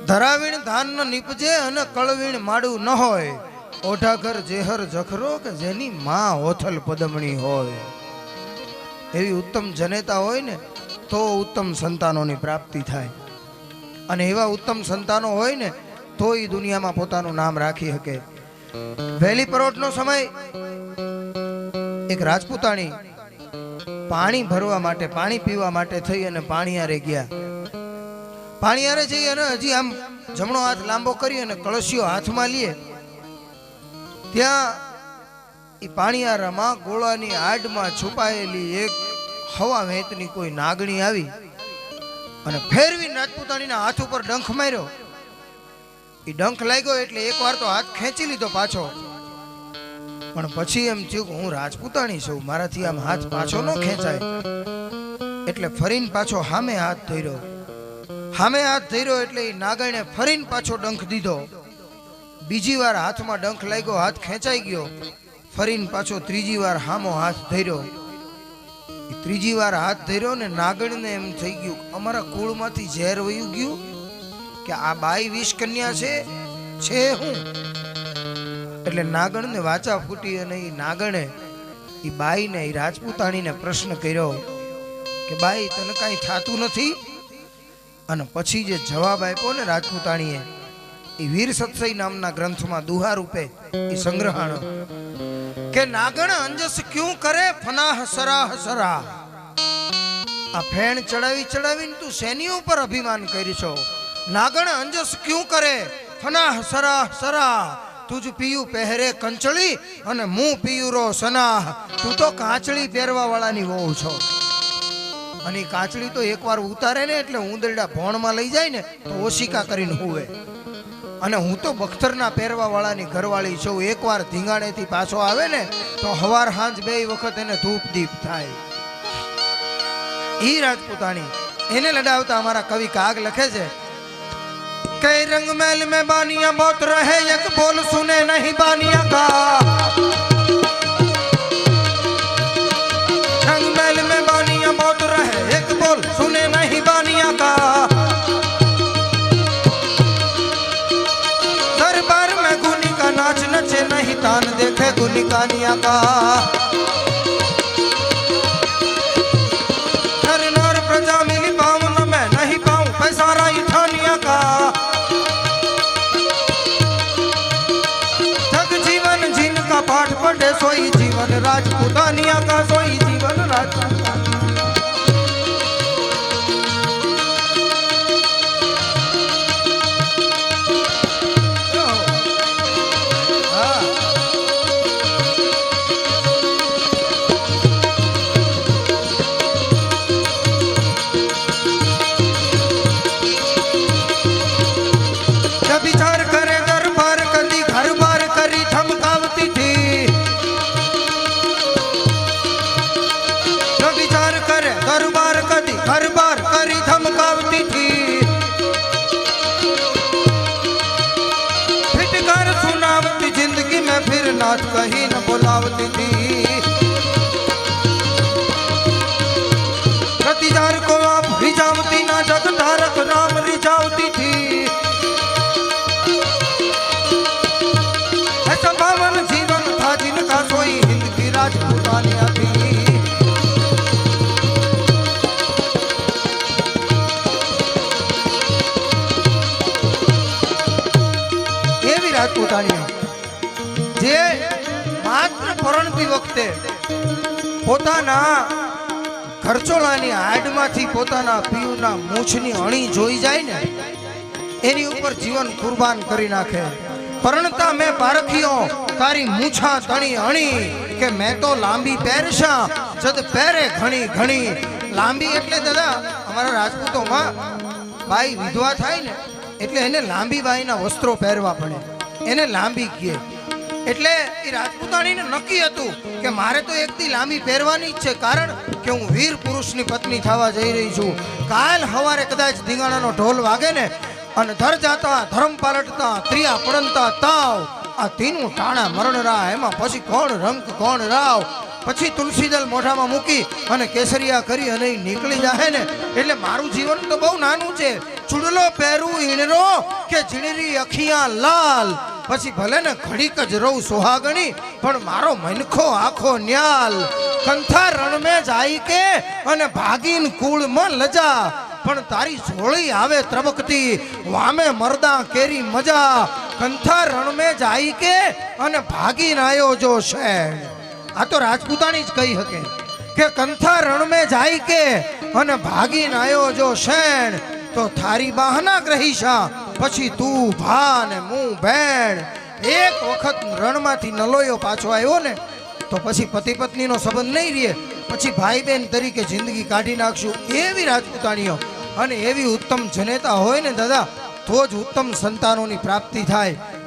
ધરાવીણ ધાન ન નીપજે અને કળવીણ માડું ન હોય, ઓઢાઘર જેહર જખરો કે જેની માં ઓથલ પદમણી હોય. એવી ઉત્તમ જનેતા હોય ને તો ઉત્તમ સંતાનોની પ્રાપ્તિ થાય, અને એવા ઉત્તમ સંતાનો હોય ને તો એ દુનિયામાં પોતાનું નામ રાખી શકે. વહેલી પરોઢનો સમય એક રાજપૂતાણી પાણી ભરવા માટે, પાણી પીવા માટે થઈ અને પાણીયારે ગયા. પાણીયારે જઈ અને હજી આમ જમણો હાથ લાંબો કરી અને કળશિયો હાથમાં લે, ત્યાં એ પાણીયારામાં ગોળાની આડમાં છુપાયેલી એક હવા વેતની કોઈ નાગણી આવી અને ફેરવી રાજપૂતાણીના હાથ ઉપર ડંખ માર્યો. એ ડંખ લાગ્યો એટલે એકવાર તો હાથ ખેંચી લીધો પાછો, પણ પછી એમ થયું કે હું રાજપૂતાણી છું, મારાથી આમ હાથ પાછો ન ખેંચાય. એટલે ફરીને પાછો હામે હાથ ધર્યો. હામે હાથ ધર્યો એટલે એ નાગણે ફરીને પાછો ડંખ દીધો. બીજી વાર હાથમાં ડંખ લાગ્યો, હાથ ખેંચાઈ ગયો. ફરીને પાછો ત્રીજી વાર હામો હાથ ધર્યો. ત્રીજી વાર હાથ ધર્યો ને નાગણને એમ થઈ ગયું અમારા કુળમાંથી ઝેર વયું ગયું કે આ બાઈ વિષ કન્યા છે હું. એટલે નાગણને વાચા ફૂટી અને એ નાગણે એ બાઈને, એ રાજપૂતાણીને પ્રશ્ન કર્યો કે બાઈ તને કાંઈ થાતું નથી? અને પછી જે જવાબ આપ્યો ને રાજપૂતાણીએ, એ વીર સત્સઈ નામના ગ્રંથમાં દુહા રૂપે એ સંગ્રહાણો કે નાગણ અંજસ ક્યું કરે ફનાહ સરાહ સરાહ. આ ફેણ ચડાવી ચડાવીને તું શેની ઉપર અભિમાન કરી છો? નાગણ અંજસ ક્યું કરે ફનાહ સરાહ સરાહ. તુજ પીયું પહેરે કંચળી અને મું પીયું રો સનાહ. તું તો કાચળી પહેરવા વાળાની વહુ છો, અને કાચળી તો એકવાર ઉતારે ને એટલે ઉંદરડા ભોણમાં લઈ જાય ને તો ઓશિકા કરીને હુવે. અને હું તો બખ્તરના પહેરવા વાળાની ઘરવાળી છું, એકવાર ધીંગાણેથી પાછો આવે ને તો હવાર હાંજ બે વખત એને ધૂપ દીપ થાય. ઈ રાજપૂતાણી એને લડાવતા અમારા કવિ કાગ લખે છે કે રંગ મેલ में बानिया बहुत रहे एक बोल सुने नहीं बानिया का. रंग मेल में बानिया बहुत रहे एक बोल सुने नहीं बानिया का. दरबार में गुनी का नाच नचे नहीं तान देखे गुनी कानिया का. नर नर प्रजा मिली पावन में नहीं पाऊं पैसा राई ठानिया का. जग जीवन जिनका पाठ पढ़े सोई जीवन राजपूतानिया का. सोई जीवन राजपूतानिया. फिर नाथ कहीं न बुलावती थी. प्रतिजार को आप रिझावती ना जग धारक राम रिझावती थी. ऐसा पावन जीवन था जिनका सोई हिंद की राजपूतानिया थी. एवी राजपूतानिया જે માત્ર પરણતી વખતે પોતાના ઘરચોળાની હાડમાંથી પોતાના પીયુના મૂછની અણી જોઈ જાય ને એની ઉપર જીવન કુરબાન કરી નાખે. પરણતા મેં પારખીઓ તારી મૂછા તણી અણી કે મેં તો લાંબી પહેરશા જદ પહેરે ઘણી ઘણી. લાંબી એટલે દાદા અમારા રાજપૂતોમાં બાઈ વિધવા થાય ને એટલે એને લાંબી બાઈના વસ્ત્રો પહેરવા પડે, એને લાંબી કહે. એટલે એ રાજપૂતાણીને નક્કી હતું કે મારે તો એકથી લાંબી પહેરવાની જ છે, કારણ કે હું વીર પુરુષની પત્ની થવા જઈ રહી છું. કાલ સવારે કદાચ ધીંગાણાનો ઢોલ વાગે ને અને ધર જાતા ધર્મ પાલટતા ત્રિયા પડંતા તાવ આ તીનું ટાણા મરણ રા. એમાં પછી કોણ રંક કોણ રાવ. પછી તુલસીદલ મોઢામાં મૂકી અને કેસરિયા કરી અને નીકળી જાય ને એટલે મારું જીવન તો બહુ નાનું છે. ચૂડલો પહેરું ઈણરો કે જીણરી અખિયા લાલ પછી ભલે ને ઘડીક જ રહું સુહાગણી પણ મારો મનખો આખો ન્યાલ કંથા રણ મેં જાય કે અને ભાગીન કુળમાં લજા પણ તારી ઝોળી આવે ત્રબકતી વામે મરદા કેરી મજા કંથા રણ મેં જાય કે અને ભાગીન આયો જો શેણ આ તો રાજપૂતાણી જ કહી શકે કે કંથા રણ મેં જાય કે અને ભાગીન આયો જો શેણ તો થારી બહાના ગ્રહીશા પછી તું ભા ને મું ભેણ એક વખત રણમાંથી નલોયો પાછો આવ્યો ને તો પછી પતિ પત્નીનો સંબંધ નહીં રહે પછી ભાઈ બહેન તરીકે જિંદગી કાઢી નાખશું એવી રાજપૂતાણીઓ અને એવી ઉત્તમ જનેતા હોય ને દાદા તો જ ઉત્તમ સંતાનોની પ્રાપ્તિ થાય